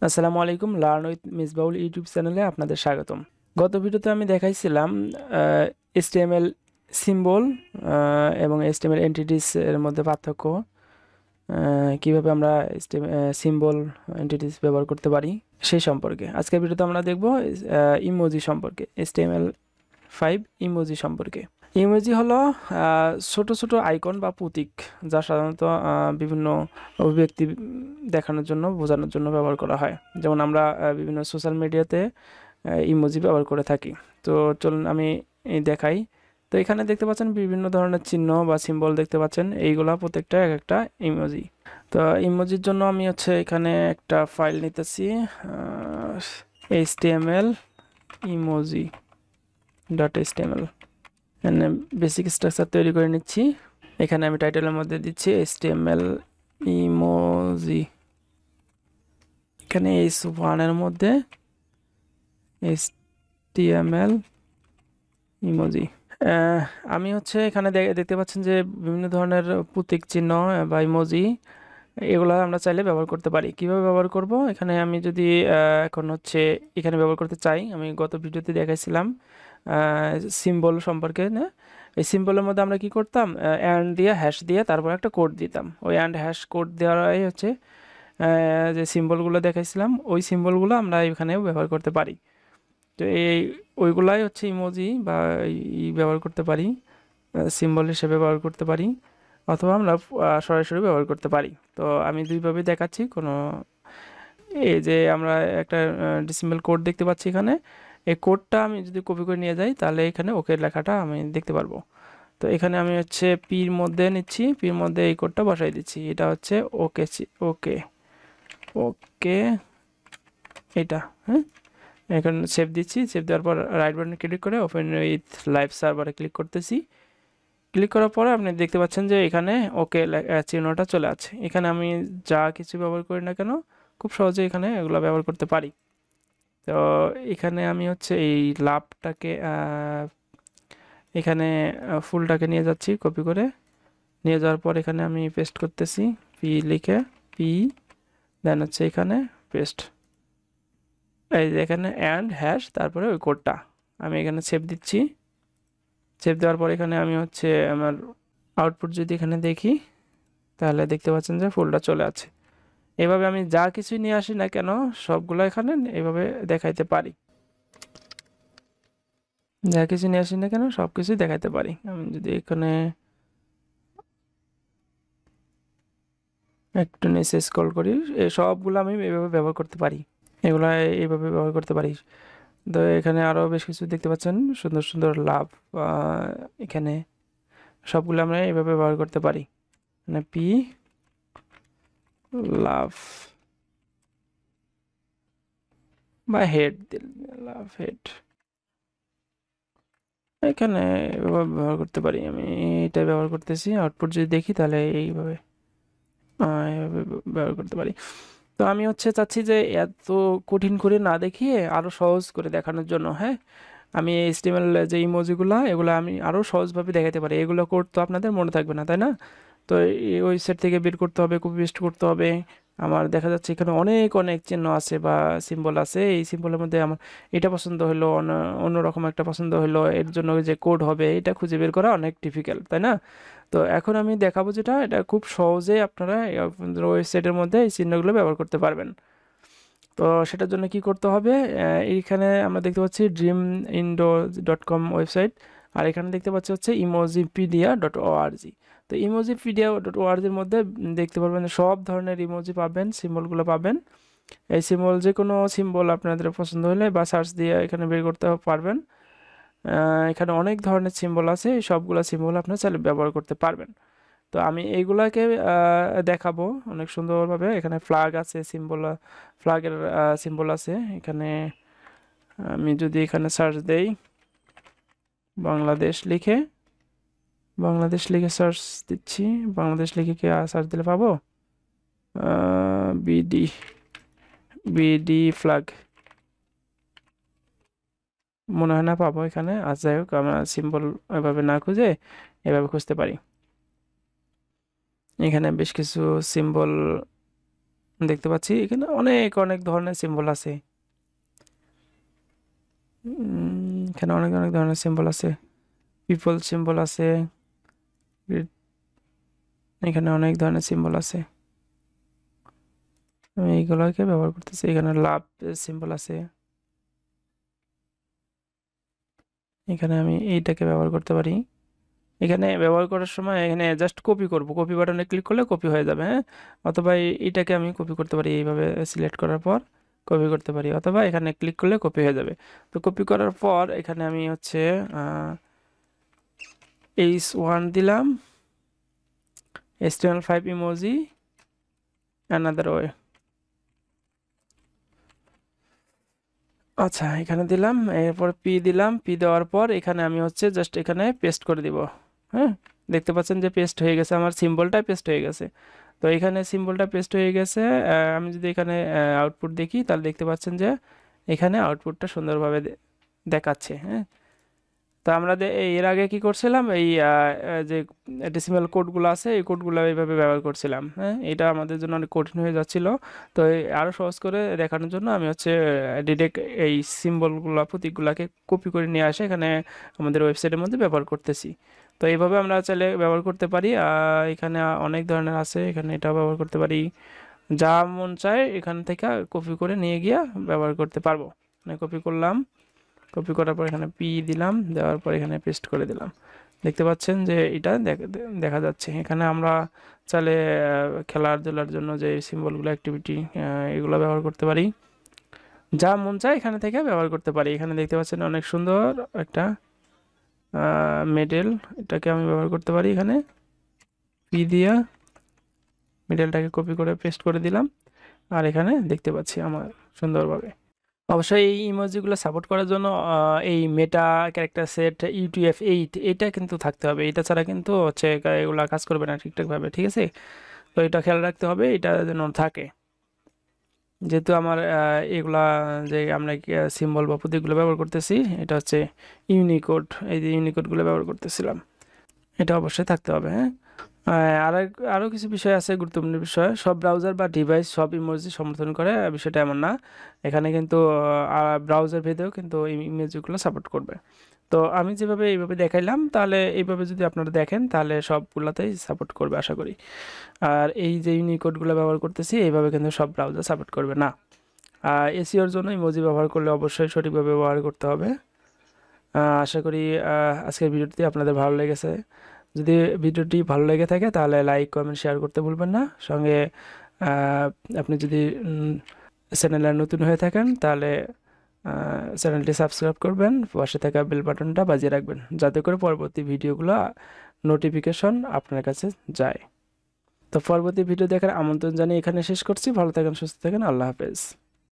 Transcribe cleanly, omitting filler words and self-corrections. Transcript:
আসসালামু আলাইকুম, learn with Misbaul YouTube চ্যানেলে আপনাদের স্বাগতম। গত ভিডিওতে আমি দেখাইছিলাম HTML সিম্বল এবং HTML এন্টিটিস এর মধ্যে পার্থক্য, কিভাবে আমরা সিম্বল এন্টিটিস ব্যবহার করতে পারি সেই সম্পর্কে। আজকের ভিডিওতে আমরা দেখব ইমোজি সম্পর্কে, HTML5 ইমোজি সম্পর্কে। ইমোজি হলো ছোট ছোট আইকন বা প্রতীক, যা সাধারণত বিভিন্ন অভিব্যক্তি দেখানোর জন্য, বোঝানোর জন্য ব্যবহার করা হয়। যেমন আমরা বিভিন্ন সোশ্যাল মিডিয়াতে ইমোজি ব্যবহার করে থাকি। তো চলুন আমি দেখাই। তো এখানে দেখতে পাচ্ছেন বিভিন্ন ধরনের চিহ্ন বা সিম্বল দেখতে পাচ্ছেন, এইগুলা প্রত্যেকটা এক একটা ইমোজি। তো ইমোজির জন্য আমি এখানে একটা ফাইল নিতেছি, HTML ইমোজি .html। এখানে বেসিক স্ট্রাকচার তৈরি করে নিচ্ছি। এখানে আমি টাইটেলের মধ্যে দিচ্ছি HTML ইমোজি। এখানে h1 এর মধ্যে HTML ইমোজি। আমি এখানে দেখতে পাচ্ছেন যে বিভিন্ন ধরনের প্রতীক চিহ্ন বা ইমোজি, এগুলা আমরা চাইলে ব্যবহার করতে পারি। কিভাবে ব্যবহার করব? এখানে আমি যদি এখন এখানে ব্যবহার করতে চাই, আমি গত ভিডিওতে দেখাইছিলাম সিম্বল সম্পর্কে না। এই সিম্বলের মধ্যে আমরা কি করতাম, অ্যান্ড দিয়ে হ্যাশ দিয়ে তারপর একটা কোড দিতাম। ওই অ্যান্ড হ্যাশ কোড দেওয়াই যে সিম্বলগুলো দেখাইছিলাম, ওই সিম্বলগুলো আমরা এখানেও ব্যবহার করতে পারি। তো ওইগুলাই ইমোজি বা ব্যবহার করতে পারি, সিম্বল হিসেবে ব্যবহার করতে পারি, অথবা আমরা সরাসরি ব্যবহার করতে পারি। তো আমি দুইভাবে দেখাচ্ছি। এই যে আমরা একটা ডিসিমাল কোড দেখতে পাচ্ছি এখানে, এই কোডটা আমি যদি কপি করে নিয়ে যাই তাহলে এখানে ওকে লেখাটা আমি দেখতে পারবো। তো এখানে আমি পির মধ্যে নিচ্ছি, পির মধ্যে এই কোডটা বসাই দিচ্ছি। এটা ওকে ওকে ওকে, এটা হ্যাঁ। এখন সেভ দিচ্ছি, সেভ দেওয়ার পর রাইট বাটনে ক্লিক করে ওপেন উইথ লাইভ সার্ভারে ক্লিক করতেছি। ক্লিক করার পরে আপনি দেখতে পাচ্ছেন যে এখানে ওকে চিহ্নটা চলে আছে। এখানে আমি যা কিছু ব্যবহার করি না কেন, খুব সহজে এখানে এগুলো ব্যবহার করতে পারি। তো এখানে আমি এই লাভটাকে এখানে ফুলটাকে নিয়ে যাচ্ছি, কপি করে নিয়ে যাওয়ার পর এখানে আমি পেস্ট করতেছি, পি লিখে, পি দেন এখানে পেস্ট। এই যে এখানে অ্যান্ড হ্যাশ তারপরে ওই কোডটা আমি এখানে সেভ দিচ্ছি। সেভ দেওয়ার পর এখানে আমি আমার আউটপুট যদি এখানে দেখি, তাহলে দেখতে পাচ্ছেন যে ফুলটা চলে আছে। এভাবে আমি যা কিছুই নিয়ে আসি না কেন, সবগুলো এখানে এইভাবে দেখাইতে পারি। যা কিছু নিয়ে আসি না কেন সব কিছুই দেখাইতে পারি। আমি যদি এখানে একটু নিচে স্ক্রল করি, এই সবগুলো আমি এইভাবে ব্যবহার করতে পারি, এগুলা এইভাবে ব্যবহার করতে পারি। তো এখানে আরও বেশ কিছু দেখতে পাচ্ছেন, সুন্দর সুন্দর লাভ, এখানে সবগুলো আমরা এইভাবে ব্যবহার করতে পারি। মানে পি লাভ বা হেড, লাভ হেড এখানে এভাবে ব্যবহার করতে পারি। আমি এটা ব্যবহার করতেছি, আউটপুট যদি দেখি তাহলে এইভাবে এইভাবে ব্যবহার করতে পারি। তো আমি চাচ্ছি যে এত কঠিন করে না দেখিয়ে আরও সহজ করে দেখানোর জন্য, হ্যাঁ, আমি HTML যে ইমোজিগুলা, এগুলো আমি আরও সহজভাবে দেখাতে পারি। এগুলো কোড তো আপনাদের মনে থাকবে না, তাই না? তো এই ওয়েবসাইট থেকে বের করতে হবে, কপি পেস্ট করতে হবে। আমার দেখা যাচ্ছে এখানে অনেক অনেক চিহ্ন আছে বা সিম্বল আছে। এই সিম্বলের মধ্যে আমার এটা পছন্দ হলো, অন্যরকম একটা পছন্দ হলো, এর জন্য যে কোড হবে এটা খুঁজে বের করা অনেক ডিফিকাল্ট, তাই না? তো এখন আমি দেখাবো যেটা, এটা খুব সহজে আপনারা আপনাদের ওয়েবসাইটের মধ্যে এই চিহ্নগুলো ব্যবহার করতে পারবেন। তো সেটার জন্য কি করতে হবে, এইখানে আমরা দেখতে পাচ্ছি dreamindo.com ওয়েবসাইট, আর এখানে দেখতে পাচ্ছি emojipedia.org। তো emojipedia.org-এর মধ্যে দেখতে পারবেন যে সব ধরনের ইমোজি পাবেন, সিম্বলগুলো পাবেন। এই সিম্বল, যে কোনো সিম্বল আপনাদের পছন্দ হলে বা সার্চ দিয়ে এখানে বের করতে পারবেন। এখানে অনেক ধরনের সিম্বল আছে, এই সবগুলো সিম্বল আপনারা চাইলে ব্যবহার করতে পারবেন। তো আমি এইগুলাকে দেখাবো অনেক সুন্দরভাবে। এখানে ফ্ল্যাগ আছে, ফ্ল্যাগের সিম্বল আছে এখানে। আমি যদি এখানে সার্চ দেই বাংলাদেশ লিখে, বাংলাদেশ লিখে সার্চ দিচ্ছি, বাংলাদেশ লিখে কি সার্চ দিলে পাবো? বিডি, বিডি ফ্ল্যাগ মনে হয় না পাবো এখানে। আজ যাই হোক, আমরা সিম্বল এভাবে না খুঁজে এভাবে খুঁজতে পারি। এখানে বেশ কিছু সিম্বল দেখতে পাচ্ছি এখানে অনেক অনেক ধরনের সিম্বল আছে। এখানে অনেক অনেক ধরনের সিম্বল আছে, পিপল সিম্বল আছে, এখানে অনেক ধরনের সিম্বল আছে। আমি এইগুলোকে ব্যবহার করতেছি। এখানে লাভ সিম্বল আছে, এখানে আমি এইটাকে ব্যবহার করতে পারি। এখানে ব্যবহার করার সময় এখানে জাস্ট কপি করব, কপি বাটনে ক্লিক করলে কপি হয়ে যাবে, হ্যাঁ। অথবা এইটাকে আমি কপি করতে পারি, এইভাবে সিলেক্ট করার পর কপি করতে পারি, অথবা এখানে ক্লিক করলে কপি হয়ে যাবে। তো কপি করার পর এখানে আমি হচ্ছে H1 দিলাম, HTML5 ইমোজি অ্যানাদার ওয়ে। আচ্ছা, এখানে দিলাম, এরপর পি দিলাম, পি দেওয়ার পর এখানে আমি হচ্ছে জাস্ট এখানে পেস্ট করে দিব, হ্যাঁ। দেখতে পাচ্ছেন যে পেস্ট হয়ে গেছে, আমার সিম্বলটা পেস্ট হয়ে গেছে। তো এখানে সিম্বলটা পেস্ট হয়ে গেছে। আমি যদি এখানে আউটপুট দেখি তাহলে দেখতে পাচ্ছেন যে এখানে আউটপুটটা সুন্দরভাবে দেখাচ্ছে, হ্যাঁ। তো আমরা এর আগে কি করছিলাম, এই যে ডেসিমাল কোডগুলো আছে এই কোডগুলো এইভাবে ব্যবহার করছিলাম, হ্যাঁ। এটা আমাদের জন্য অনেক কঠিন হয়ে যাচ্ছিল। তো আরও সহজ করে দেখানোর জন্য আমি হচ্ছে ডিরেক্ট এই সিম্বলগুলো প্রতীকগুলোকে কপি করে নিয়ে আসে এখানে আমাদের ওয়েবসাইটের মধ্যে ব্যবহার করতেছি। তো এইভাবে আমরা চাইলে ব্যবহার করতে পারি। এখানে অনেক ধরনের আছে, এখানে এটা ব্যবহার করতে পারি, যা মন চায় এখান থেকে কপি করে নিয়ে গিয়ে ব্যবহার করতে পারবো। মানে কপি করলাম, কপি করার পর এখানে পি দিলাম, দেওয়ার পর এখানে পেস্ট করে দিলাম। দেখতে পাচ্ছেন যে এটা দেখা যাচ্ছে। এখানে আমরা চাইলে খেলাধুলার জন্য যে সিম্বলগুলো, অ্যাক্টিভিটি, এগুলো ব্যবহার করতে পারি, যা মন চায় এখানে থেকে ব্যবহার করতে পারি। এখানে দেখতে পাচ্ছেন অনেক সুন্দর একটা মেডেল, এটাকে আমি ব্যবহার করতে পারি। এখানে পি দিয়া মেডেলটাকে কপি করে পেস্ট করে দিলাম, আর এখানে দেখতে পাচ্ছি আমার সুন্দরভাবে। অবশ্যই এই ইমোজিগুলো সাপোর্ট করার জন্য এই মেটা ক্যারেক্টার সেট UTF-8 এটা কিন্তু থাকতে হবে। এটা ছাড়া কিন্তু হচ্ছে এগুলা কাজ করবে না ঠিকঠাকভাবে, ঠিক আছে। তো এটা খেয়াল রাখতে হবে, এটা যেন থাকে। যেহেতু আমার এগুলা যে আমরা সিম্বল বা প্রতীকগুলো ব্যবহার করতেছি, এটা হচ্ছে ইউনিকোড, এই যে ইউনিকোডগুলো ব্যবহার করতেছিলাম, এটা অবশ্যই থাকতে হবে, হ্যাঁ। আর আরও কিছু বিষয় আছে, গুরুত্বপূর্ণ বিষয়। সব ব্রাউজার বা ডিভাইস সব ইমোজি সমর্থন করে বিষয়টা এমন না। এখানে কিন্তু ব্রাউজার ভেদেও কিন্তু ইমেজগুলো সাপোর্ট করবে। তো আমি যেভাবে এইভাবে দেখাইলাম, তাহলে এইভাবে যদি আপনারা দেখেন তাহলে সবগুলোতেই সাপোর্ট করবে আশা করি। আর এই যে ইউনিকোডগুলো ব্যবহার করতেছি এইভাবে কিন্তু সব ব্রাউজার সাপোর্ট করবে না। এসইওর জন্য ইমোজি ব্যবহার করলে অবশ্যই সঠিকভাবে ব্যবহার করতে হবে। আশা করি আজকের ভিডিওটি আপনাদের ভালো লেগেছে। যদি ভিডিওটি ভালো লেগে থাকে তাহলে লাইক, কমেন্ট, শেয়ার করতে ভুলবেন না। সঙ্গে আপনি যদি চ্যানেলে নতুন হয়ে থাকেন তাহলে চ্যানেলটি সাবস্ক্রাইব করবেন, পাশে থাকা বেল বাটনটা বাজিয়ে রাখবেন, যাতে করে পরবর্তী ভিডিওগুলো নোটিফিকেশন আপনার কাছে যায়। তো পরবর্তী ভিডিও দেখার আমন্ত্রণ জানিয়ে এখানে শেষ করছি। ভালো থাকেন, সুস্থ থাকেন, আল্লাহ হাফেজ।